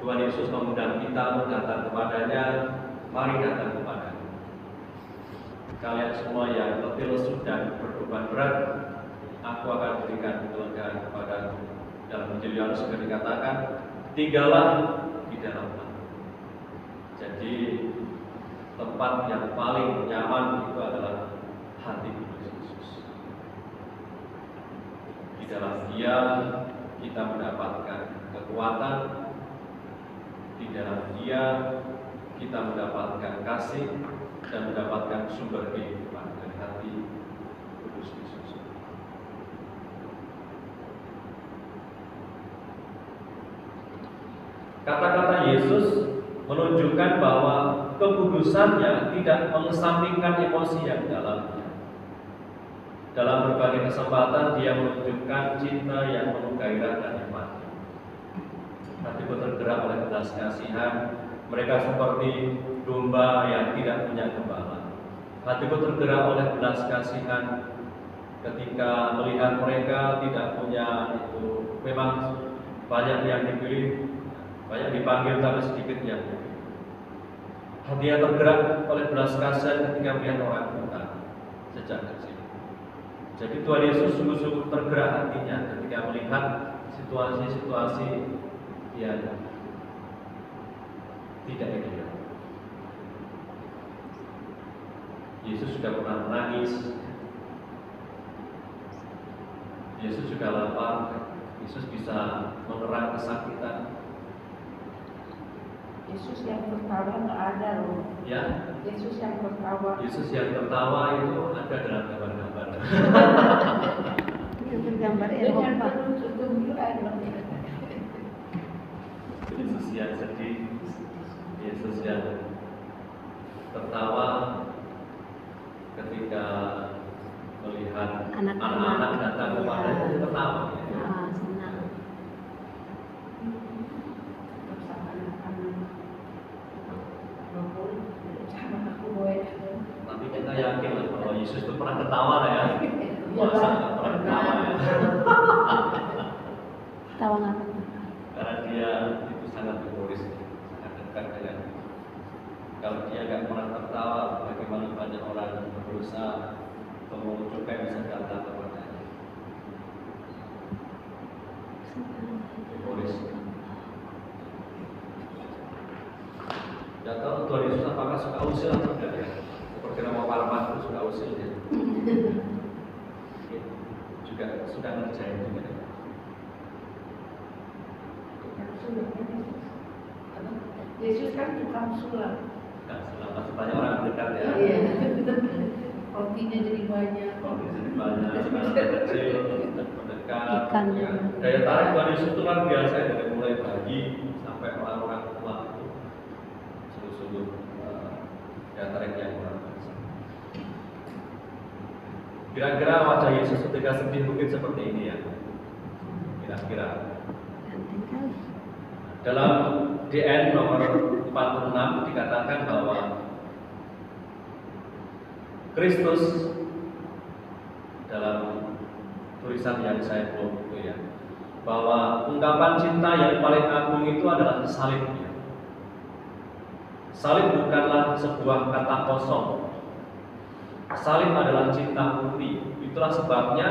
Tuhan Yesus mengundang kita untuk datang kepadanya. Mari datang kepadanya. Kalian semua yang letih lesu dan berbeban berat, aku akan berikan kelegaan kepadamu. Dalam Injil Yohanes juga dikatakan, tinggallah di dalam aku. Jadi tempat yang paling nyaman itu adalah hati Yesus. Di dalam Dia kita mendapatkan kekuatan. Di dalam Dia kita mendapatkan kasih dan mendapatkan sumber kehidupan dari hati Kudus Yesus. Kata-kata Yesus menunjukkan bahwa kekudusannya tidak mengesampingkan emosi yang dalamnya. Dalam berbagai kesempatan Dia menunjukkan cinta yang penuh gairah dan iman. Hatiku tergerak oleh belas kasihan. Mereka seperti domba yang tidak punya gembala. Hatiku tergerak oleh belas kasihan ketika melihat mereka tidak punya itu. Memang banyak yang dipilih, banyak dipanggil tapi sedikit yang dipilih. Hatinya tergerak oleh belas kasihan ketika melihat orang buta sejak kecil. Jadi Tuhan Yesus sungguh-sungguh tergerak hatinya ketika melihat situasi-situasi yang tidak ideal. Yesus juga pernah menangis. Yesus juga lapar. Yesus bisa mengerang kesakitan. Yesus yang tertawa nggak ada loh. Ya, Yesus yang tertawa. Yesus yang tertawa itu ada dalam gambar-gambar. Yang tergambar Dengan Eropa. penuh kegembiraan. Yesus yang sedih, Yesus yang tertawa ketika melihat anak-anak datang kepadanya, dia tertawa. Ah, senang. Bersama anak-anak. Sama aku boleh. Tapi kita yakin lah bahwa Yesus itu pernah ketawa lah ya. Masa nggak pernah ketawa ya? Tawa ngapa? Karena dia itu sangat humoris, sangat dekat dengan. Kalau dia nggak pernah tertawa, bagaimana banyak orang yang berusaha untuk cukai bisa datang kepadanya. Humoris. Tidak tahu Tuhan Yesus apakah suka usil atau tidak ya? Seperti nama Parman itu suka usil ya. Juga sudah ngerjain juga. Yesus kan tukang sulap. Nah, selama banyak orang dekat ya. Iya. Rotinya jadi banyak. Kalau di sini banyak anak kecil mendekat. Ikan. Ya. Daya tarik Tuhan Yesus itu luar biasa dari mulai bayi sampai orang-orang tua itu sungguh-sungguh daya tarik yang luar biasa. Kira-kira wajah Yesus ketika sedih mungkin seperti ini ya. Kira-kira. Ganteng kali. Dalam DN nomor 46 dikatakan bahwa Kristus dalam tulisan yang saya belum itu ya, bahwa ungkapan cinta yang paling agung itu adalah salibnya. Salib bukanlah sebuah kata kosong. Salib adalah cinta murni. Itulah sebabnya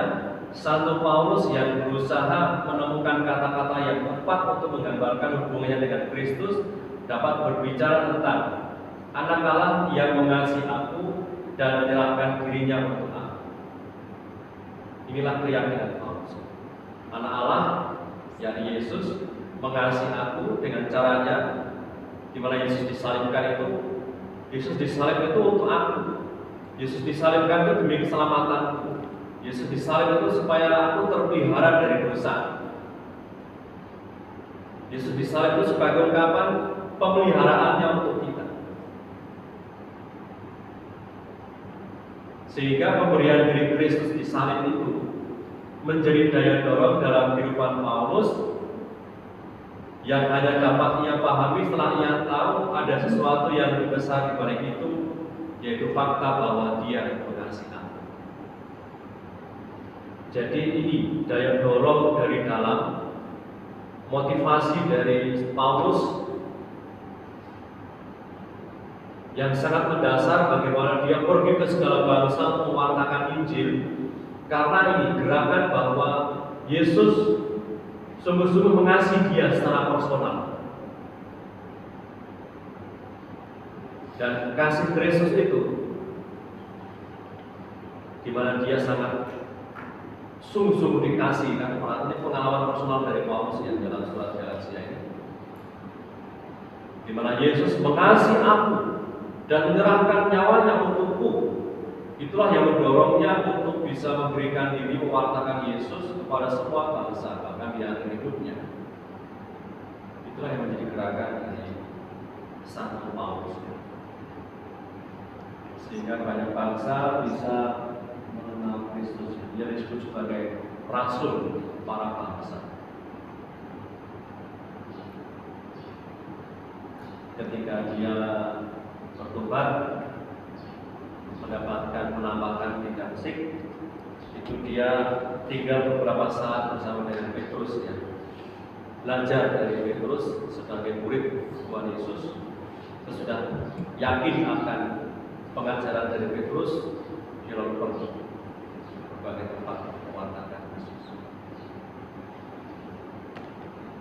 Santo Paulus yang berusaha menemukan kata-kata yang tepat untuk menggambarkan hubungannya dengan Kristus dapat berbicara tentang anak Allah yang mengasihi aku dan menyerahkan dirinya untuk aku. Inilah keyakinan Paulus. Anak Allah, yakni Yesus, mengasihi aku dengan caranya di mana Yesus disalibkan itu. Yesus disalib itu untuk aku. Yesus disalibkan itu demi keselamatanku. Yesus disalib itu supaya aku terpelihara dari dosa. Yesus disalib itu sebagai ungkapan pemeliharaannya untuk kita. Sehingga pemberian diri Kristus di salib itu menjadi daya dorong dalam kehidupan Paulus yang hanya dapat ia pahami setelah ia tahu ada sesuatu yang lebih besar di balik itu, yaitu fakta bahwa dia mengasihi Allah. Jadi ini daya dorong dari dalam, motivasi dari Paulus yang sangat mendasar bagaimana dia pergi ke segala bangsa mewartakan Injil, karena ini gerakan bahwa Yesus sungguh-sungguh mengasihi dia secara personal. Dan kasih Kristus itu di mana dia sangat sungguh-sungguh dikasih, kan ini pengalaman personal dari Paulus yang dalam surat Galatia ini, di mana Yesus mengasihi aku dan menyerahkan nyawanya untukku. Itulah yang mendorongnya untuk bisa memberikan diri mewartakan Yesus kepada semua bangsa bahkan di akhir hidupnya. Itulah yang menjadi gerakan dari Santo Paulus, sehingga banyak bangsa bisa mengenal Kristus. Dia disebut sebagai rasul para bangsa. Ketika dia bertobat, mendapatkan penambahan di Damsyik, itu dia tinggal beberapa saat bersama dengan Petrus, ya, belajar dari Petrus sebagai murid Tuhan Yesus. Sudah yakin akan pengajaran dari Petrus, dia lalu pergi ke berbagai tempat mewartakan Yesus.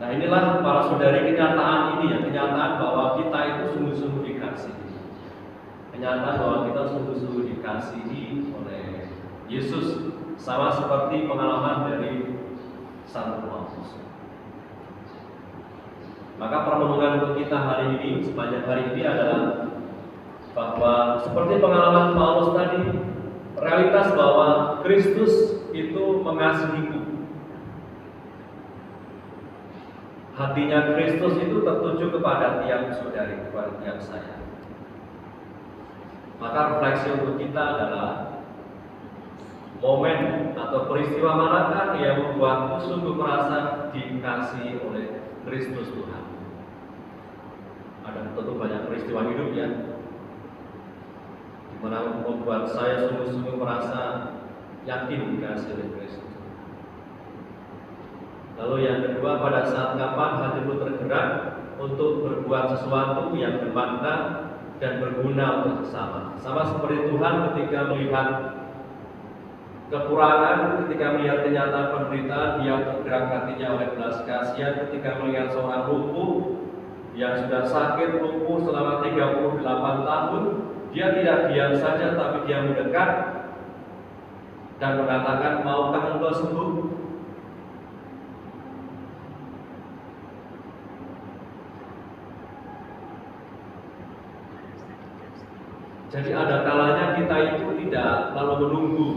Nah, inilah para saudari kenyataan ini, ya, kenyataan bahwa kita itu sungguh-sungguh dikasihi. Kenyataan bahwa kita sungguh-sungguh dikasihi oleh Yesus, sama seperti pengalaman dari Santo Paulus. Maka permenungan untuk kita hari ini, sepanjang hari ini adalah bahwa seperti pengalaman Paulus tadi, realitas bahwa Kristus itu mengasihiku. Hatinya Kristus itu tertuju kepada tiap saudari, kepada tiap saya. Maka refleksi untuk kita adalah momen atau peristiwa manakah yang membuatku sungguh merasa dikasihi oleh Kristus Tuhan. Ada tentu banyak peristiwa hidup, ya, di mana membuat saya sungguh-sungguh merasa yakin dikasihi oleh Kristus. Lalu yang kedua, pada saat kapan hatimu tergerak untuk berbuat sesuatu yang bermakna dan berguna untuk sesama. Sama seperti Tuhan ketika melihat kekurangan, ketika melihat kenyataan penderitaan, dia tergerak hatinya oleh belas kasihan. Ketika melihat seorang lumpuh yang sudah sakit lumpuh selama 38 tahun, dia tidak diam saja, tapi dia mendekat dan mengatakan, maukah engkau sembuh? Jadi ada kalanya kita itu tidak lalu menunggu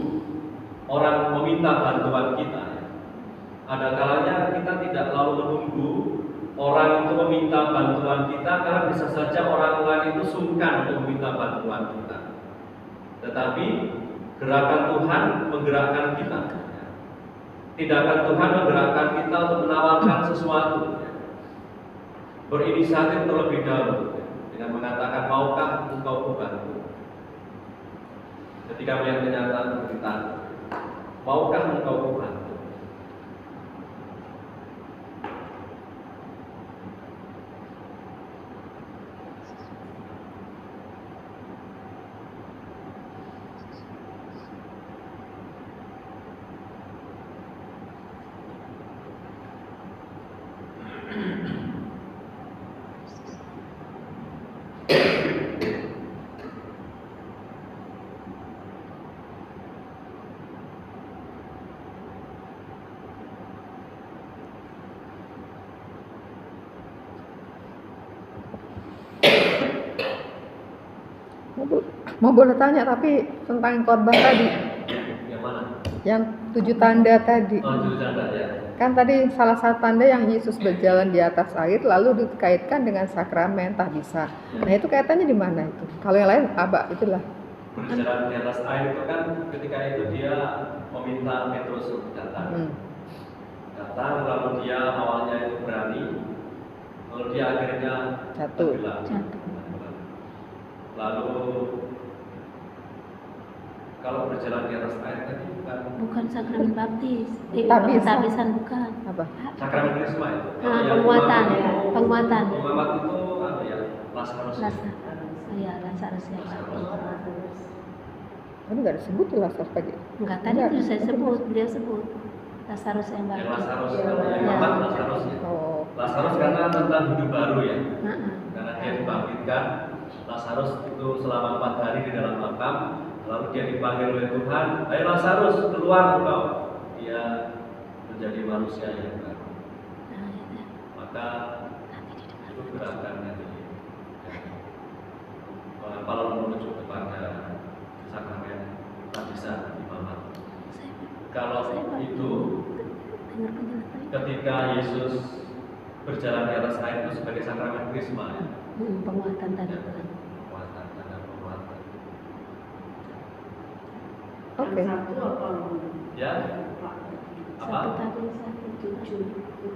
orang meminta bantuan kita. Ada kalanya kita tidak lalu menunggu orang itu meminta bantuan kita, karena bisa saja orang lain itu sungkan untuk meminta bantuan kita. Tetapi gerakan Tuhan menggerakkan kita. Tindakan Tuhan menggerakkan kita untuk menawarkan sesuatu, berinisiatif terlebih dahulu dengan mengatakan, maukah engkau membantu? Ketika melihat kenyataan penderitaan, maukah engkau membantu? Mau boleh tanya tapi tentang khotbah tadi, Yang mana? yang 7 tanda tadi. Oh, 7 tanda, ya. Kan tadi salah satu tanda yang Yesus berjalan di atas air lalu dikaitkan dengan sakramen tahbisah. Nah, itu kaitannya di mana itu? Kalau yang lain itulah. berjalan di atas air itu kan ketika itu dia meminta Petrus untuk datang. Datang lalu dia awalnya itu berani, lalu dia akhirnya Jatuh. tenggelam. Lalu kalau berjalan di atas air tadi Bukan sakramen baptis. Tabisan. Tabisan bukan. Apa? sakramen krisma itu. Ah, Yang penguatan. penguatan itu Penguatan. apa ya? Lazarus. Iya, Lazarus ya. Ini nggak disebut tuh Lazarus pagi. Enggak, tadi Enggak. itu saya sebut, beliau sebut Lazarus yang Yang baptis. Lazarus, Ya. yang Ya. Mamat Lazarus ya. Oh, Lazarus karena tentang hidup baru ya. Heeh. Karena dia dibangkitkan, Lazarus itu selama 4 hari di dalam makam, lalu dia dipanggil oleh Tuhan, "Hai Lazarus, keluar engkau." Dia menjadi manusia yang baru. Nah, itu. Maka Nanti didengar. itu gerakan dari kalau menuju kepada sakramen tabisan imamat. Kalau itu Dengar penjelasan. ketika Yesus berjalan di atas air itu sebagai sakramen krisma ya. Penguatan tadi. Penguatan, tanda penguatan. oke. Yang satu apa? Ya, apa? Satu tadi, satu Tujuh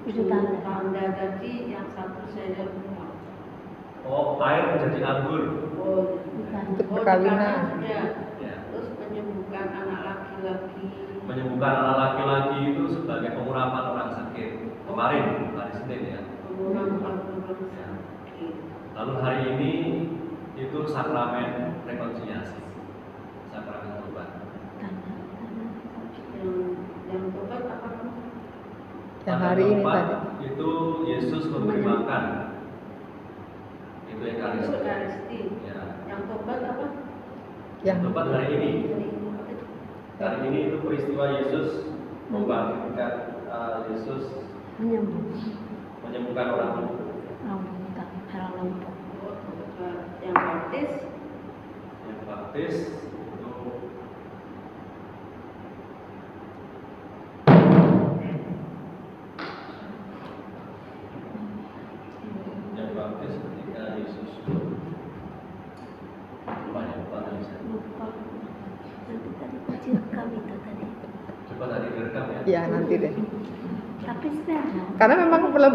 Tujuh tanda. tanda tadi, yang satu saya lupa. Oh, air menjadi anggur. Oh, Bukan. Untuk perkawinan. ya. Ya. Terus menyembuhkan anak laki-laki. Menyembuhkan anak laki-laki itu sebagai pengurapan orang sakit. Kemarin hari Senin ya. Pengurapan orang sakit. Lalu hari ini itu sakramen rekonsiliasi, sakramen tobat. Tanda. Yang tobat apa? Yang Pada hari ini tempat tadi. itu Yesus memberi makan. Itu Itu Ekaristi. Ekaristi. Ya. Yang tobat apa? Yang Tobat hari ini. Dari Hari ini itu peristiwa Yesus membangkitkan Yesus menyembuhkan orang lumpuh. Orang lumpuh. yang baptis. Yang baptis itu yang baptis ketika Yesus lupa tadi saya. Lupa. Nanti tadi kunci rekam itu tadi. Coba tadi direkam ya. ya nanti deh. Tapi sebenarnya Karena memang belum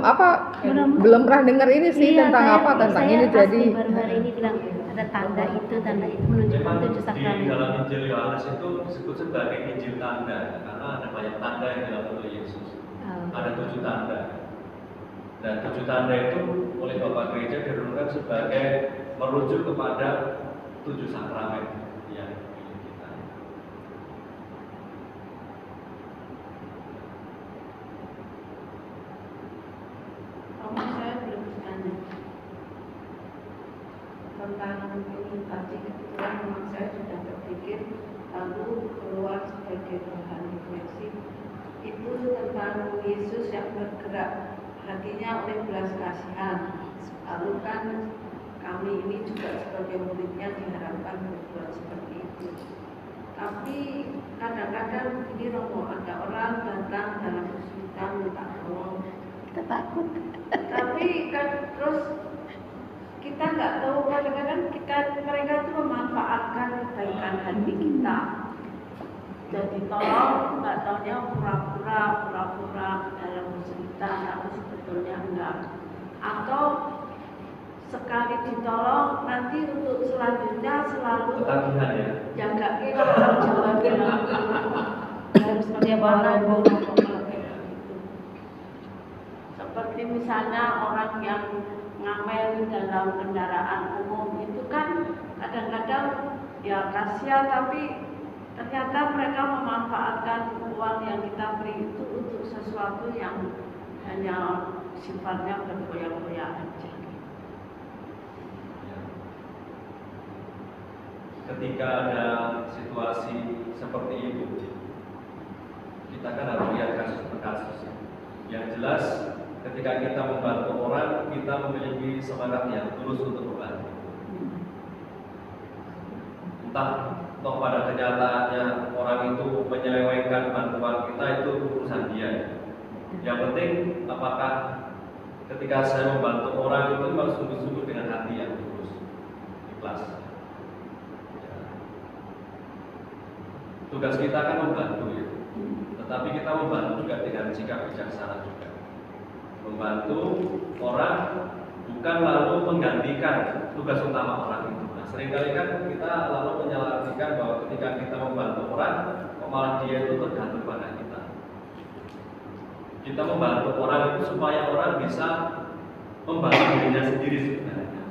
Belum. belum pernah dengar ini sih iya, tentang saya- apa tentang saya ini pasti jadi baru-baru ini bilang ada tanda itu menunjukkan Memang 7 di sakramen. dalam Injil Yohanes itu disebut sebagai Injil tanda karena ada banyak tanda yang dilakukan oleh Yesus. Oh. Ada 7 tanda. Dan 7 tanda itu oleh Bapak Gereja direnungkan sebagai merujuk kepada 7 sakramen yang milik kita. Kamu saya belum tanya tentang ini tadi, kebetulan memang saya sudah berpikir lalu keluar sebagai bahan refleksi itu tentang Yesus yang bergerak hatinya oleh belas kasihan. Lalu kan kami ini juga sebagai muridnya diharapkan berbuat seperti itu. Tapi kadang-kadang ini Romo, ada orang datang dalam kesulitan minta tolong. Kita takut. Tapi kan terus kita nggak tahu, kadang-kadang mereka itu memanfaatkan kebaikan hati kita. Jadi tolong, nggak taunya pura-pura dalam cerita, tapi sebetulnya enggak. Atau sekali ditolong, nanti untuk selanjutnya selalu Ketagihan ya. jaga kita jawabin dan seperti mana seperti misalnya orang yang ngamel dalam kendaraan umum itu kan kadang-kadang ya kasihan, tapi ternyata mereka memanfaatkan uang yang kita beri itu untuk sesuatu yang hanya sifatnya bergoyang-goyang aja. Ketika ada situasi seperti itu, kita kan harus lihat kasus per kasus. Yang jelas, ketika kita membantu orang, kita memiliki semangat yang tulus untuk membantu. Entah toh pada kenyataannya orang itu menyelewengkan bantuan kita, itu urusan dia. Yang penting, apakah ketika saya membantu orang itu memang sungguh-sungguh dengan hati yang tulus, ikhlas. Tugas kita kan membantu ya. Tetapi kita membantu juga dengan sikap bijaksana juga. Membantu orang bukan lalu menggantikan tugas utama orang itu. Nah, seringkali kan kita lalu menyalahartikan bahwa ketika kita membantu orang, kok malah dia itu tergantung pada kita. Kita membantu orang itu supaya orang bisa membantu dirinya sendiri sebenarnya.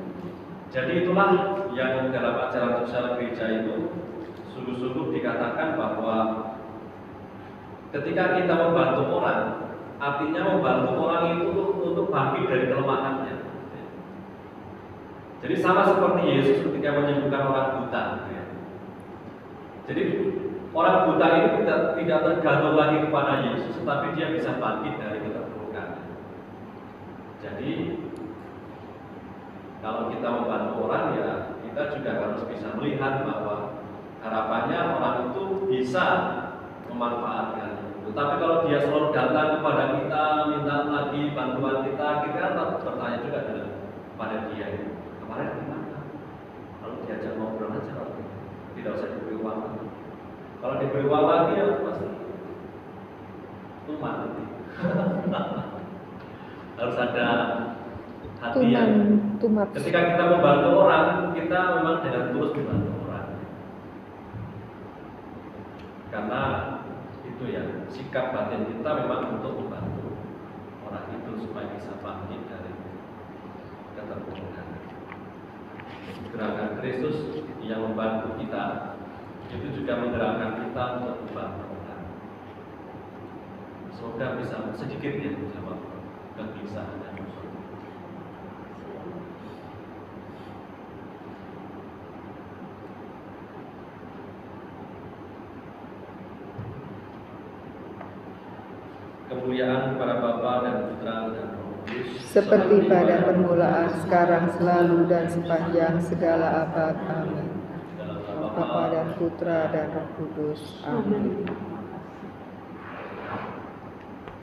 Jadi itulah yang dalam ajaran sosial gereja itu sungguh-sungguh dikatakan bahwa ketika kita membantu orang, artinya membantu orang itu untuk bangkit dari kelemahannya. Jadi sama seperti Yesus ketika menyembuhkan orang buta. Jadi orang buta ini tidak tergantung lagi kepada Yesus, tetapi dia bisa bangkit dari keterpurukan. Jadi kalau kita membantu orang ya kita juga harus bisa melihat bahwa harapannya orang itu bisa memanfaatkan. Tetapi kalau dia selalu datang kepada kita, minta lagi bantuan kita kan bertanya juga kepada dia. Kemarin gimana? Kalau diajak ngobrol aja, tidak usah diberi uang. Kalau diberi uang lagi ya pasti tuman. Harus ada hati yang ketika kita membantu orang, kita memang dengan tulus membantu orang. Karena itu ya, sikap batin kita memang untuk membantu orang itu supaya bisa bangkit dari keterpurukan. Gerakan Kristus yang membantu kita itu juga menggerakkan kita untuk membantu orang. Semoga bisa sedikit ya menjawab kegelisahan dan usul. Kemuliaan kepada Bapa dan Putra dan Roh Kudus, seperti pada permulaan, sekarang, selalu, dan sepanjang segala abad. Amin. Bapa dan Putra dan Roh Kudus. Amin.